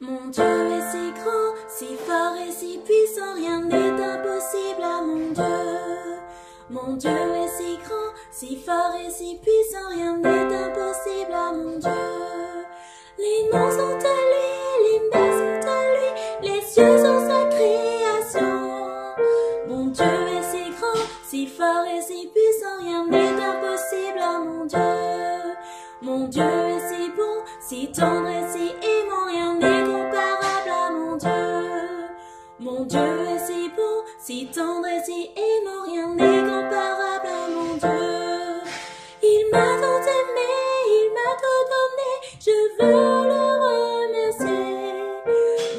Mon Dieu est si grand, si fort et si puissant, rien n'est impossible à mon Dieu. Mon Dieu est si grand, si fort et si puissant, rien n'est impossible à mon Dieu. Les noms sont à lui, les mains sont à lui, les cieux sont sa création. Mon Dieu est si grand, si fort et si puissant, rien n'est impossible à mon Dieu. Mon Dieu est si bon, si tendre et si aimant, rien n'est comparable à mon Dieu. Mon Dieu est si bon, si tendre et si aimant, rien n'est comparable à mon Dieu. Il m'a tant aimé, il m'a tout donné, je veux le remercier.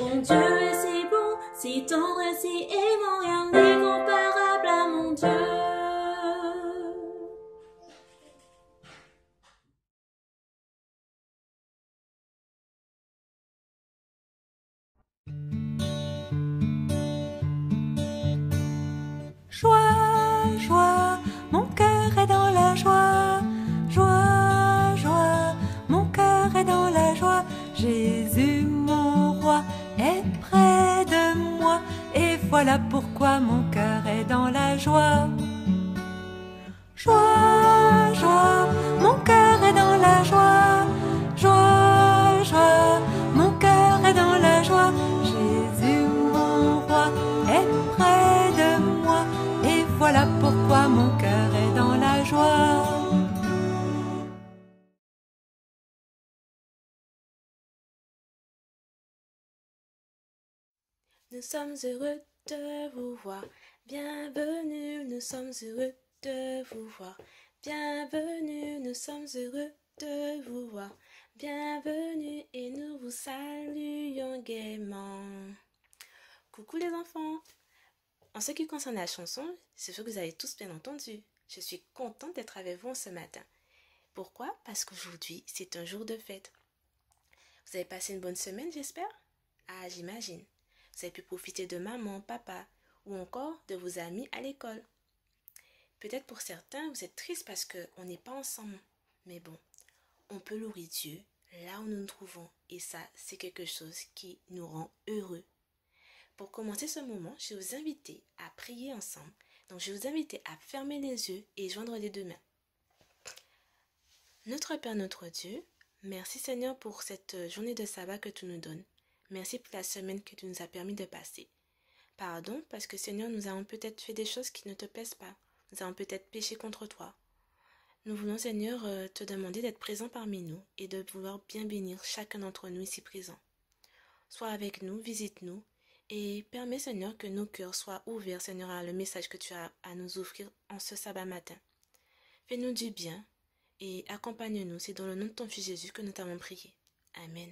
Mon Dieu est si bon, si tendre et si aimant, rien n'est comparable à mon Dieu. Joie, joie, mon cœur est dans la joie. Joie, joie, mon cœur est dans la joie. Jésus, mon roi, est près de moi. Et voilà pourquoi mon cœur est dans la joie. Joie, joie, mon cœur est dans la joie. Joie, joie, mon cœur est dans la joie. Jésus, mon roi, est près de moi. Et voilà pourquoi mon cœur est dans la joie. Nous sommes heureux de vous voir. Bienvenue, nous sommes heureux de vous voir. Bienvenue, nous sommes heureux de vous voir. Bienvenue et nous vous saluons gaiement. Coucou les enfants! En ce qui concerne la chanson, c'est sûr que vous avez tous bien entendu. Je suis contente d'être avec vous ce matin. Pourquoi? Parce qu'aujourd'hui, c'est un jour de fête. Vous avez passé une bonne semaine, j'espère? Ah, j'imagine. Vous avez pu profiter de maman, papa ou encore de vos amis à l'école. Peut-être pour certains, vous êtes tristes parce qu'on n'est pas ensemble. Mais bon, on peut louer Dieu là où nous nous trouvons et ça, c'est quelque chose qui nous rend heureux. Pour commencer ce moment, je vais vous inviter à prier ensemble. Donc, je vais vous inviter à fermer les yeux et joindre les deux mains. Notre Père, notre Dieu, merci Seigneur pour cette journée de sabbat que tu nous donnes. Merci pour la semaine que tu nous as permis de passer. Pardon, parce que Seigneur, nous avons peut-être fait des choses qui ne te plaisent pas. Nous avons peut-être péché contre toi. Nous voulons, Seigneur, te demander d'être présent parmi nous et de vouloir bien bénir chacun d'entre nous ici présents. Sois avec nous, visite-nous et permets, Seigneur, que nos cœurs soient ouverts, Seigneur, à le message que tu as à nous offrir en ce sabbat matin. Fais-nous du bien et accompagne-nous. C'est dans le nom de ton Fils Jésus que nous t'avons prié. Amen.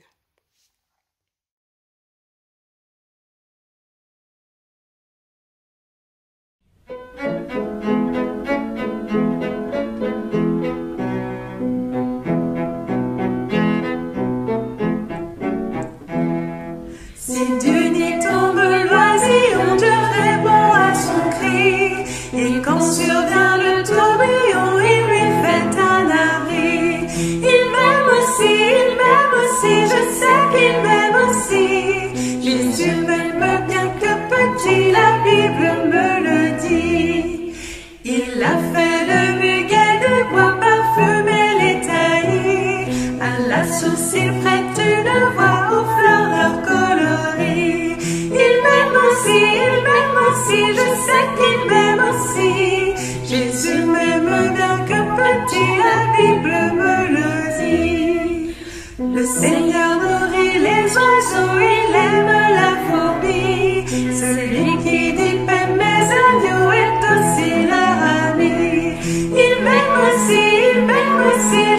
Si du nid tombe l'oisillon, Dieu répond à son cri. Et quand survient le tourbillon, il lui fait un abri. Il m'aime aussi, je sais qu'il m'aime aussi. Jésus m'aime bien que petit, la Bible me le dit. Il a fait le muguet de bois parfumé les taillis. À la source il prête une voix aux fleurs colorées. Il m'aime aussi, je sais qu'il m'aime aussi. Jésus m'aime bien que petit, la Bible me le dit. Le Seigneur nourrit les oiseaux, il aime la fourmi. Celui qui dit paix mes agneaux est aussi leur ami. Il m'aime aussi,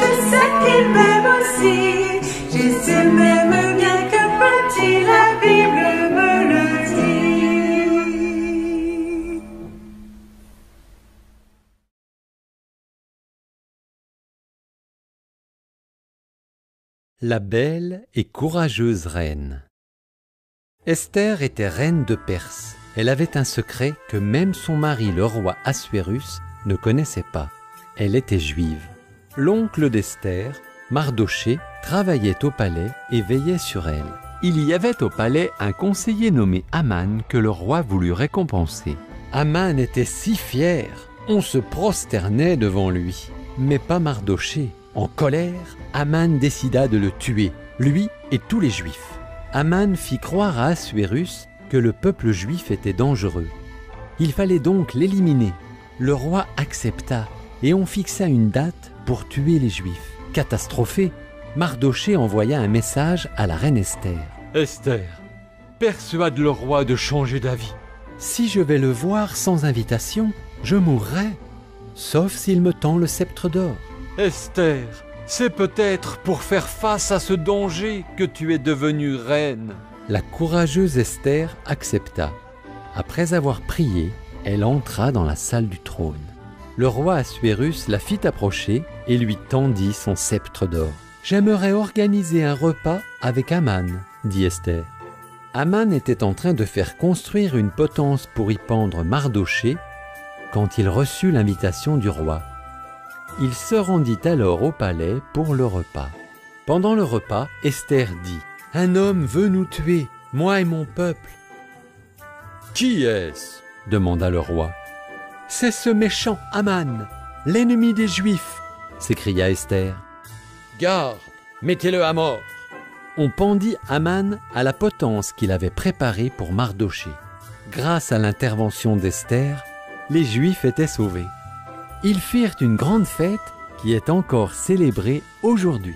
je sais qu'il m'aime aussi. Jésus m'aime bien que petit, la Bible me le dit. La belle et courageuse reine. Esther était reine de Perse. Elle avait un secret que même son mari, le roi Assuérus, ne connaissait pas. Elle était juive. L'oncle d'Esther, Mardochée, travaillait au palais et veillait sur elle. Il y avait au palais un conseiller nommé Aman que le roi voulut récompenser. Aman était si fier, on se prosternait devant lui. Mais pas Mardochée. En colère, Aman décida de le tuer, lui et tous les Juifs. Aman fit croire à Assuérus que le peuple juif était dangereux. Il fallait donc l'éliminer. Le roi accepta et on fixa une date pour tuer les Juifs. Catastrophé, Mardochée envoya un message à la reine Esther. « Esther, persuade le roi de changer d'avis. Si je vais le voir sans invitation, je mourrai, sauf s'il me tend le sceptre d'or. Esther, c'est peut-être pour faire face à ce danger que tu es devenue reine. » La courageuse Esther accepta. Après avoir prié, elle entra dans la salle du trône. Le roi Assuérus la fit approcher et lui tendit son sceptre d'or. « J'aimerais organiser un repas avec Aman, » dit Esther. Aman était en train de faire construire une potence pour y pendre Mardochée quand il reçut l'invitation du roi. Il se rendit alors au palais pour le repas. Pendant le repas, Esther dit « Un homme veut nous tuer, moi et mon peuple. »« Qui est-ce » demanda le roi. « C'est ce méchant Aman, l'ennemi des Juifs !» s'écria Esther. « Garde, mettez-le à mort !» On pendit Aman à la potence qu'il avait préparée pour Mardochée. Grâce à l'intervention d'Esther, les Juifs étaient sauvés. Ils firent une grande fête qui est encore célébrée aujourd'hui.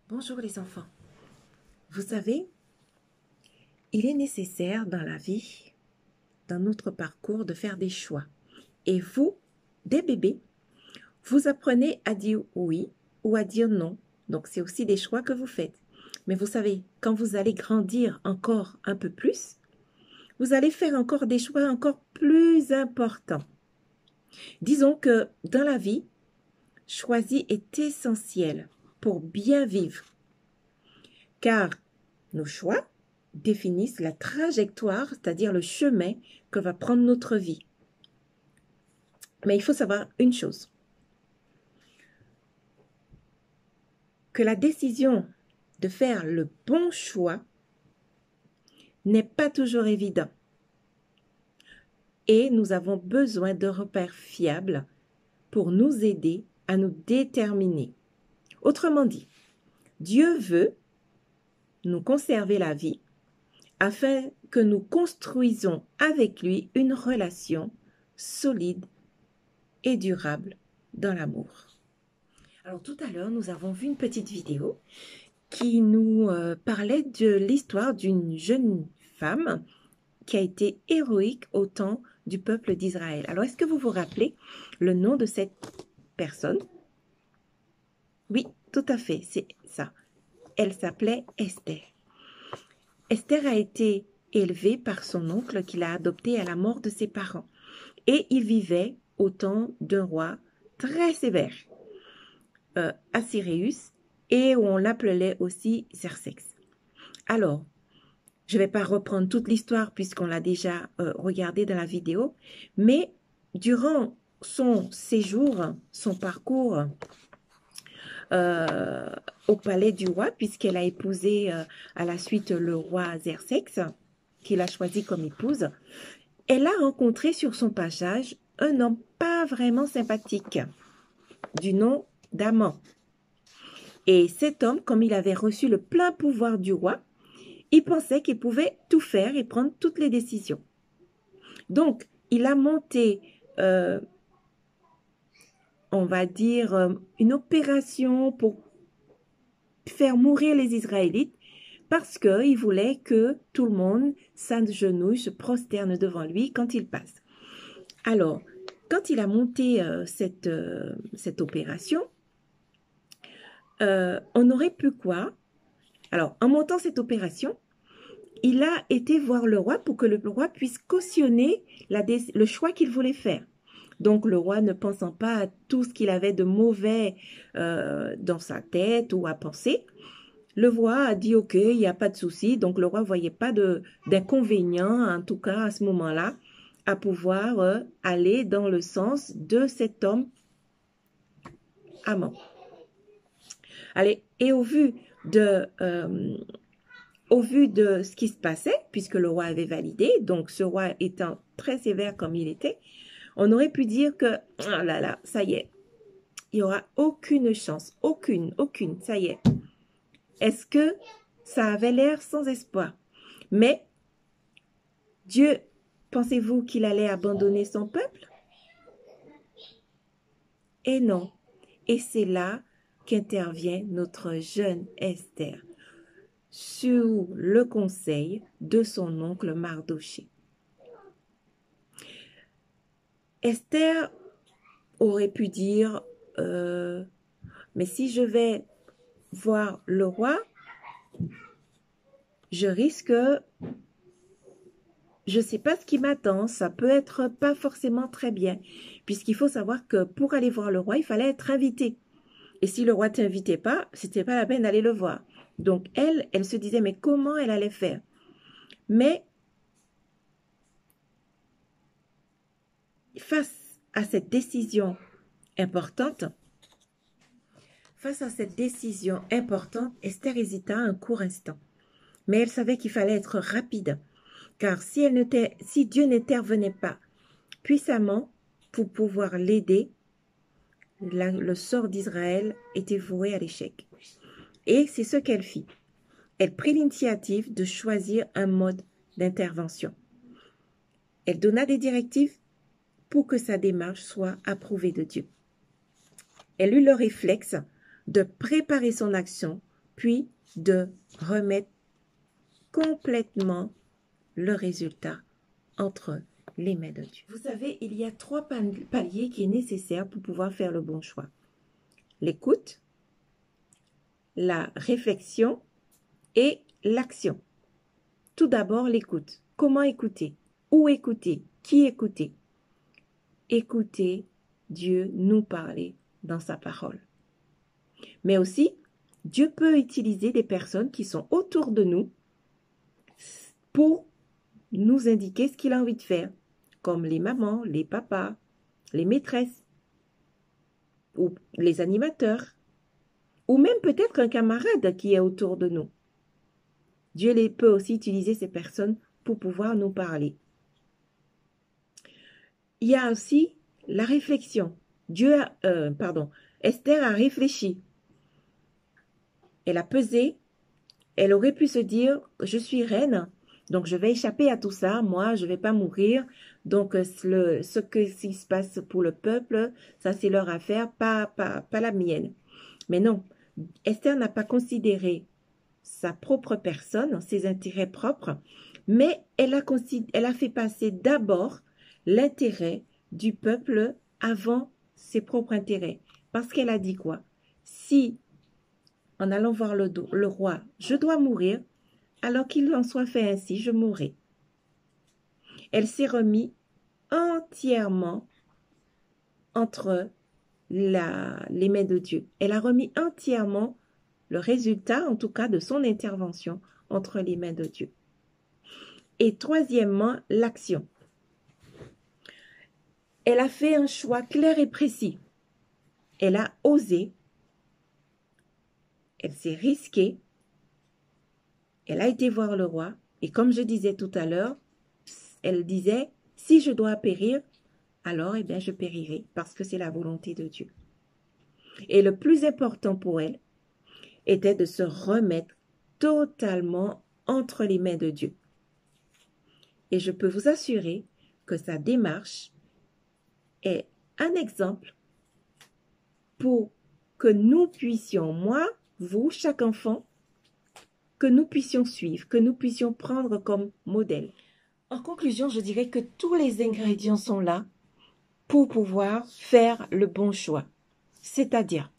Bonjour les enfants. Vous savez, il est nécessaire dans la vie, dans notre parcours, de faire des choix. Et vous, des bébés, vous apprenez à dire oui ou à dire non. Donc c'est aussi des choix que vous faites. Mais vous savez, quand vous allez grandir encore un peu plus, vous allez faire encore des choix encore plus importants. Disons que dans la vie, choisir est essentiel pour bien vivre. Car nos choix définissent la trajectoire, c'est-à-dire le chemin que va prendre notre vie. Mais il faut savoir une chose, que la décision de faire le bon choix n'est pas toujours évident. Et nous avons besoin de repères fiables pour nous aider à nous déterminer. Autrement dit, Dieu veut nous conserver la vie afin que nous construisons avec lui une relation solide et durable dans l'amour. Alors tout à l'heure, nous avons vu une petite vidéo qui nous parlait de l'histoire d'une jeune femme qui a été héroïque au temps du peuple d'Israël. Alors, est-ce que vous vous rappelez le nom de cette personne? Oui, tout à fait, c'est ça. Elle s'appelait Esther. Esther a été élevée par son oncle qui l'a adoptée à la mort de ses parents. Et il vivait au temps d'un roi très sévère, Assuérus, et on l'appelait aussi Xerxès. Alors, je ne vais pas reprendre toute l'histoire puisqu'on l'a déjà regardé dans la vidéo, mais durant son séjour, son parcours au palais du roi, puisqu'elle a épousé à la suite le roi Xerxès, qu'il a choisi comme épouse, elle a rencontré sur son passage un homme pas vraiment sympathique, du nom d'Aman. Et cet homme, comme il avait reçu le plein pouvoir du roi, il pensait qu'il pouvait tout faire et prendre toutes les décisions. Donc, il a monté, on va dire, une opération pour faire mourir les Israélites parce qu'il voulait que tout le monde s'agenouille, se prosterne devant lui quand il passe. Alors, quand il a monté cette opération, on aurait pu quoi? Alors, en montant cette opération, il a été voir le roi pour que le roi puisse cautionner le choix qu'il voulait faire. Donc, le roi, ne pensant pas à tout ce qu'il avait de mauvais dans sa tête ou à penser, le roi a dit « Ok, il n'y a pas de souci ». Donc, le roi ne voyait pas d'inconvénient, en tout cas à ce moment-là, à pouvoir aller dans le sens de cet homme Haman. Allez, et au vu de ce qui se passait, puisque le roi avait validé, donc ce roi étant très sévère comme il était, on aurait pu dire que, oh là là, ça y est, il n'y aura aucune chance, aucune, ça y est. Est-ce que ça avait l'air sans espoir? Mais Dieu, pensez-vous qu'il allait abandonner son peuple? Et non. Et c'est là qu'intervient notre jeune Esther, sous le conseil de son oncle Mardochée. Esther aurait pu dire, mais si je vais voir le roi, je risque, je ne sais pas ce qui m'attend, ça peut être pas forcément très bien, puisqu'il faut savoir que pour aller voir le roi, il fallait être invité. Et si le roi ne t'invitait pas, c'était pas la peine d'aller le voir. Donc elle se disait, mais comment elle allait faire? Mais face à cette décision importante, Esther hésita un court instant. Mais elle savait qu'il fallait être rapide, car si Dieu n'intervenait pas puissamment pour pouvoir l'aider, le sort d'Israël était voué à l'échec. Et c'est ce qu'elle fit. Elle prit l'initiative de choisir un mode d'intervention. Elle donna des directives pour que sa démarche soit approuvée de Dieu. Elle eut le réflexe de préparer son action, puis de remettre complètement le résultat entre les mains de Dieu. Vous savez, il y a 3 paliers qui est nécessaire pour pouvoir faire le bon choix. L'écoute, la réflexion et l'action. Tout d'abord, l'écoute. Comment écouter? Où écouter? Qui écouter? Écouter Dieu nous parler dans sa parole. Mais aussi, Dieu peut utiliser des personnes qui sont autour de nous pour nous indiquer ce qu'il a envie de faire, comme les mamans, les papas, les maîtresses, ou les animateurs, ou même peut-être un camarade qui est autour de nous. Dieu peut aussi utiliser ces personnes pour pouvoir nous parler. Il y a aussi la réflexion. Esther a réfléchi. Elle a pesé. Elle aurait pu se dire, je suis reine, donc je vais échapper à tout ça. Moi, je ne vais pas mourir. Donc, ce qui se passe pour le peuple, ça c'est leur affaire, pas la mienne. Mais non, Esther n'a pas considéré sa propre personne, ses intérêts propres, mais elle a fait passer d'abord l'intérêt du peuple avant ses propres intérêts. Parce qu'elle a dit quoi? Si, en allant voir le roi, je dois mourir, alors qu'il en soit fait ainsi, je mourrai. Elle s'est remise entièrement entre les mains de Dieu. Elle a remis entièrement le résultat, en tout cas, de son intervention entre les mains de Dieu. Et troisièmement, l'action. Elle a fait un choix clair et précis. Elle a osé. Elle s'est risquée. Elle a été voir le roi. Et comme je disais tout à l'heure, elle disait, si je dois périr, alors eh bien, je périrai parce que c'est la volonté de Dieu. Et le plus important pour elle était de se remettre totalement entre les mains de Dieu. Et je peux vous assurer que sa démarche est un exemple pour que nous puissions, moi, vous, chaque enfant, que nous puissions suivre, que nous puissions prendre comme modèle. En conclusion, je dirais que tous les ingrédients sont là pour pouvoir faire le bon choix, c'est-à-dire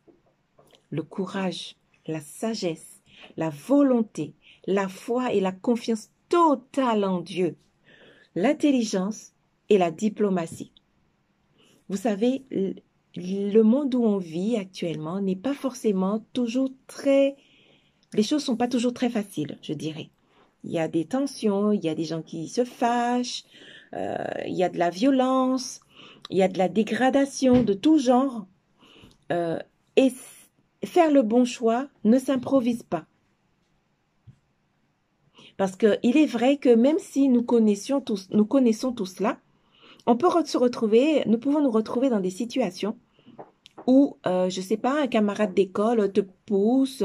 le courage, la sagesse, la volonté, la foi et la confiance totale en Dieu, l'intelligence et la diplomatie. Vous savez, le monde où on vit actuellement n'est pas forcément toujours les choses ne sont pas toujours très faciles, je dirais. Il y a des tensions, il y a des gens qui se fâchent, il y a de la violence, il y a de la dégradation de tout genre. Et faire le bon choix ne s'improvise pas. Parce qu'il est vrai que même si nous connaissons tout cela, nous pouvons nous retrouver dans des situations où, je ne sais pas, un camarade d'école te pousse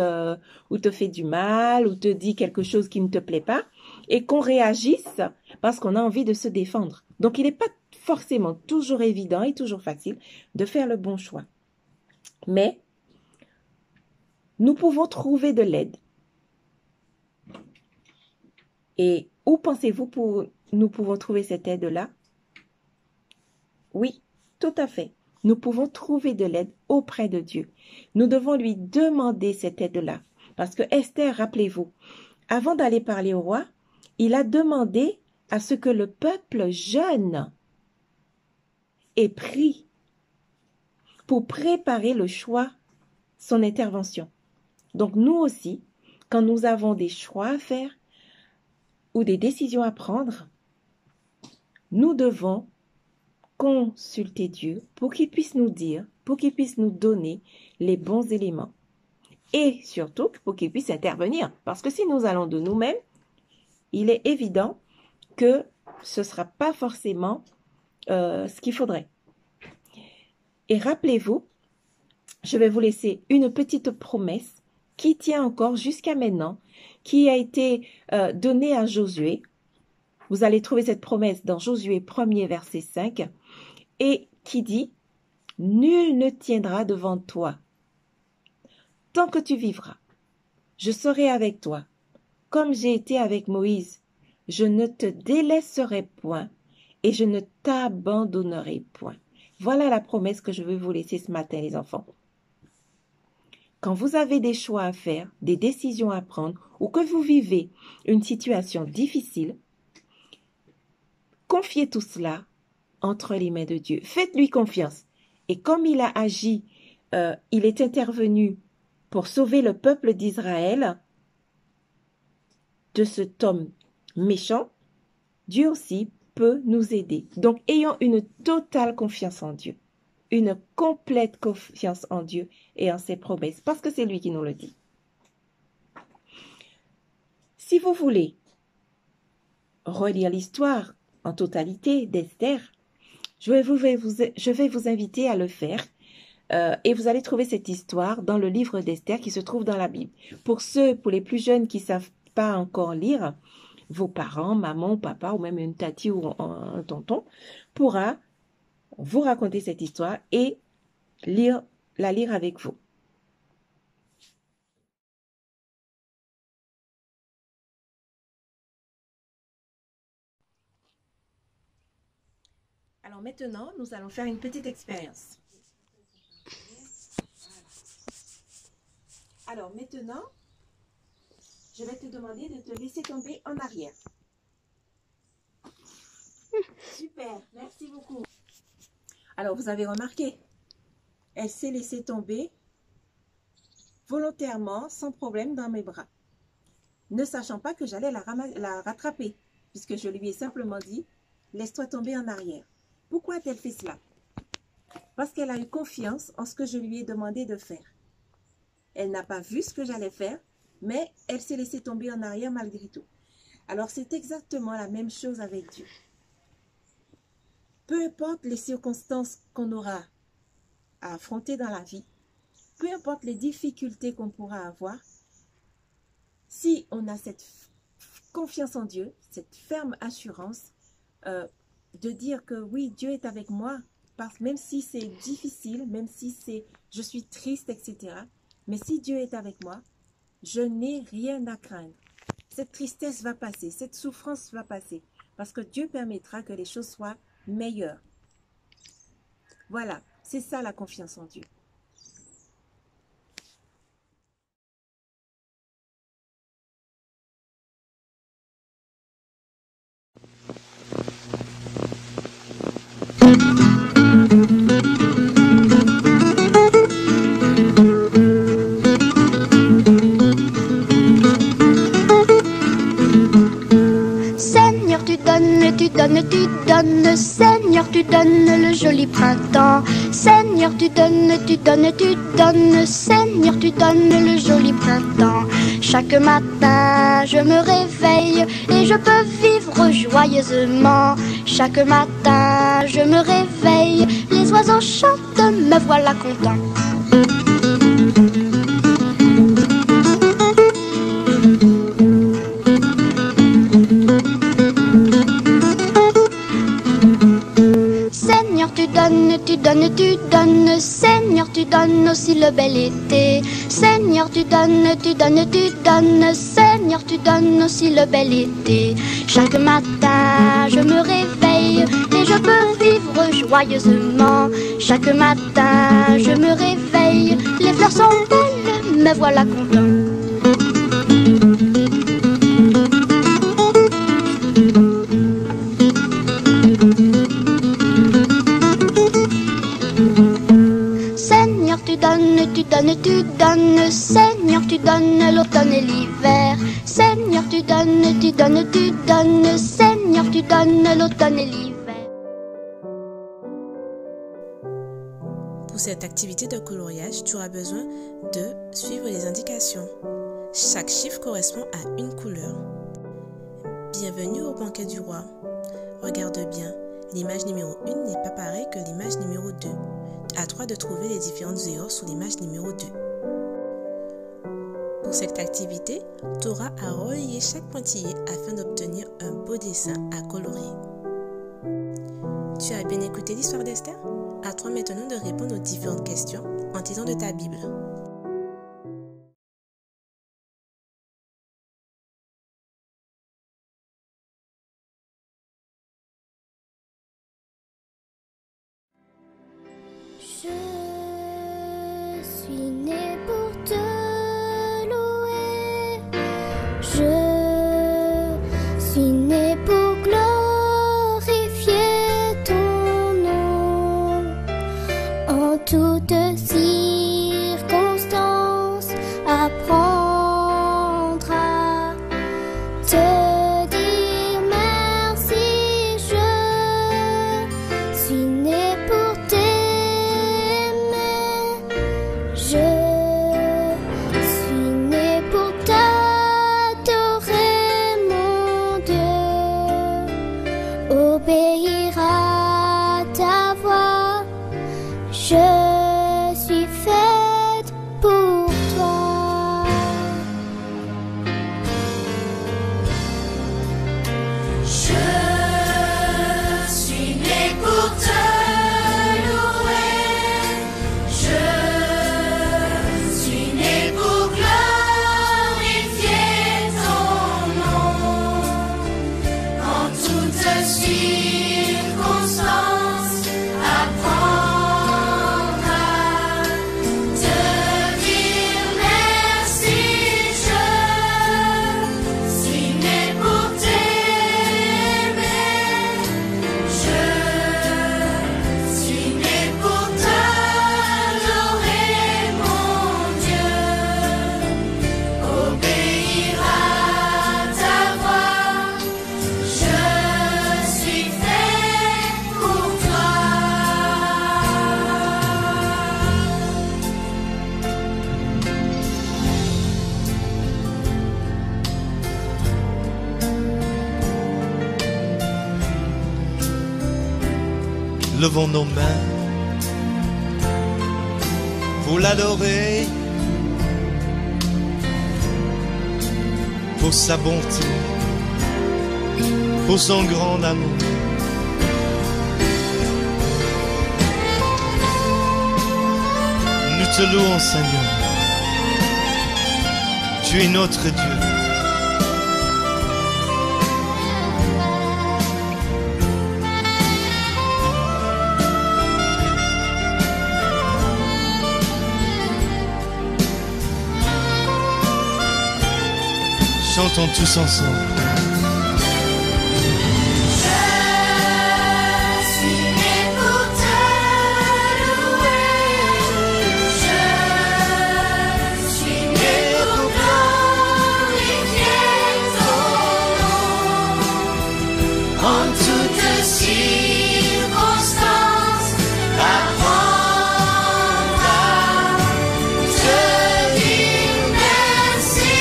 ou te fait du mal ou te dit quelque chose qui ne te plaît pas et qu'on réagisse parce qu'on a envie de se défendre. Donc, il n'est pas forcément toujours évident et toujours facile de faire le bon choix. Mais nous pouvons trouver de l'aide. Et où pensez-vous nous pouvons trouver cette aide-là? Oui, tout à fait. Nous pouvons trouver de l'aide auprès de Dieu. Nous devons lui demander cette aide-là. Parce que Esther, rappelez-vous, avant d'aller parler au roi, il a demandé à ce que le peuple jeûne et prie pour préparer le choix, son intervention. Donc nous aussi, quand nous avons des choix à faire ou des décisions à prendre, nous devons consulter Dieu pour qu'il puisse nous dire, pour qu'il puisse nous donner les bons éléments. Et surtout, pour qu'il puisse intervenir. Parce que si nous allons de nous-mêmes, il est évident que ce ne sera pas forcément ce qu'il faudrait. Et rappelez-vous, je vais vous laisser une petite promesse qui tient encore jusqu'à maintenant, qui a été donnée à Josué. Vous allez trouver cette promesse dans Josué 1er verset 5 et qui dit « Nul ne tiendra devant toi. Tant que tu vivras, je serai avec toi. Comme j'ai été avec Moïse, je ne te délaisserai point et je ne t'abandonnerai point. » Voilà la promesse que je veux vous laisser ce matin, les enfants. Quand vous avez des choix à faire, des décisions à prendre, ou que vous vivez une situation difficile, confiez tout cela entre les mains de Dieu. Faites-lui confiance. Et comme il a agi, il est intervenu pour sauver le peuple d'Israël de cet homme méchant, Dieu aussi peut nous aider. Donc, ayons une totale confiance en Dieu. Une complète confiance en Dieu et en ses promesses, parce que c'est lui qui nous le dit. Si vous voulez relire l'histoire en totalité d'Esther, je vais vous inviter à le faire et vous allez trouver cette histoire dans le livre d'Esther qui se trouve dans la Bible. Pour les plus jeunes qui ne savent pas encore lire, vos parents, maman, papa ou même une tati ou un tonton pourra vous raconter cette histoire et la lire avec vous. Alors maintenant, nous allons faire une petite expérience. Alors maintenant, je vais te demander de te laisser tomber en arrière. Super, merci beaucoup. Alors, vous avez remarqué, elle s'est laissée tomber volontairement, sans problème, dans mes bras, ne sachant pas que j'allais la rattraper, puisque je lui ai simplement dit, laisse-toi tomber en arrière. Pourquoi a-t-elle fait cela? Parce qu'elle a eu confiance en ce que je lui ai demandé de faire. Elle n'a pas vu ce que j'allais faire, mais elle s'est laissée tomber en arrière malgré tout. Alors, c'est exactement la même chose avec Dieu. Peu importe les circonstances qu'on aura à affronter dans la vie, peu importe les difficultés qu'on pourra avoir, si on a cette confiance en Dieu, cette ferme assurance de dire que oui, Dieu est avec moi, même si c'est difficile, même si je suis triste, etc. Mais si Dieu est avec moi, je n'ai rien à craindre. Cette tristesse va passer, cette souffrance va passer, parce que Dieu permettra que les choses soient meilleures. Voilà, c'est ça la confiance en Dieu. Seigneur, tu donnes, tu donnes, tu donnes. Seigneur, tu donnes le joli printemps. Seigneur, tu donnes, tu donnes, tu donnes. Seigneur, tu donnes le joli printemps. Chaque matin, je me réveille et je peux vivre joyeusement. Chaque matin, je me réveille, les oiseaux chantent, me voilà content. Seigneur, tu donnes, tu donnes, tu donnes. Seigneur, tu donnes aussi le bel été. Seigneur, tu donnes, tu donnes, tu donnes. Seigneur, tu donnes aussi le bel été. Chaque matin, je me réveille et je peux vivre joyeusement. Chaque matin, je me réveille, les fleurs sont belles, me voilà content. Seigneur, tu donnes, tu donnes, tu donnes. Seigneur, tu donnes l'automne et l'hiver. Seigneur, tu donnes, tu donnes, tu donnes. Seigneur, tu donnes l'automne et l'hiver. Pour cette activité de coloriage, tu auras besoin de suivre les indications. Chaque chiffre correspond à une couleur. Bienvenue au banquet du roi. Regarde bien, l'image numéro 1 n'est pas pareille que l'image numéro 2. À toi de trouver les différentes erreurs sur l'image numéro 2. Pour cette activité, tu auras à relier chaque pointillé afin d'obtenir un beau dessin à colorier. Tu as bien écouté l'histoire d'Esther? À toi maintenant de répondre aux différentes questions en lisant de ta Bible. Je suis née pour te louer. Je suis née pour glorifier ton nom. En toutes circonstances, apprendre à te dire merci. Je suis née pour t'aimer. Je suis née pour t'adorer, mon Dieu. Obéir à ta voix. Je suis faite pour toi. Je suis née pour te louer. Je suis née pour glorifier ton nom. En toutes circonstances, apprendre à te dire merci. Je suis née pour t'aimer. Je suis née pour t'adorer, mon Dieu. Obéir à ta voix. Je suis faite pour toi. Levons nos mains pour l'adorer, pour sa bonté, pour son grand amour. Nous te louons, Seigneur. Tu es notre Dieu. Chantons tous ensemble. Je suis née pour te louer. Je suis née pour glorifier ton nom. en toutes circonstances, apprendre à te dire merci.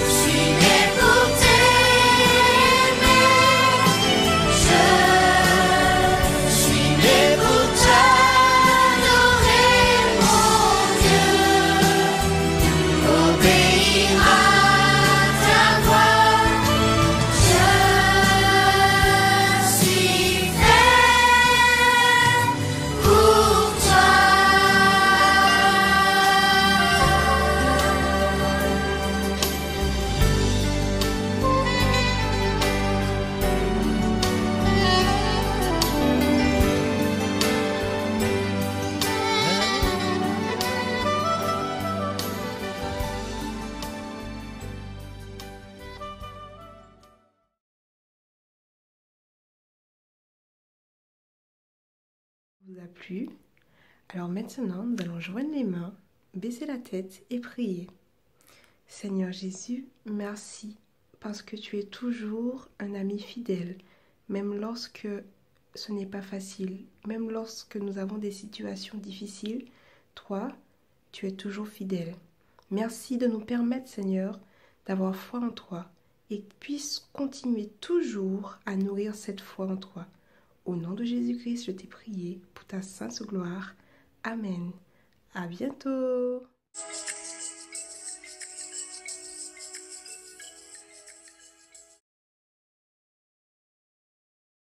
Je suis né pour t'aimer, je suis né pour t'adorer, mon Dieu, obéir à ta voix. Je suis fait pour toi. Vous a plu? Alors maintenant, nous allons joindre les mains, baisser la tête et prier. Seigneur Jésus, merci parce que tu es toujours un ami fidèle, même lorsque ce n'est pas facile, même lorsque nous avons des situations difficiles, toi, tu es toujours fidèle. Merci de nous permettre, Seigneur, d'avoir foi en toi et puisse continuer toujours à nourrir cette foi en toi. Au nom de Jésus-Christ, je t'ai prié pour ta sainte gloire. Amen. À bientôt.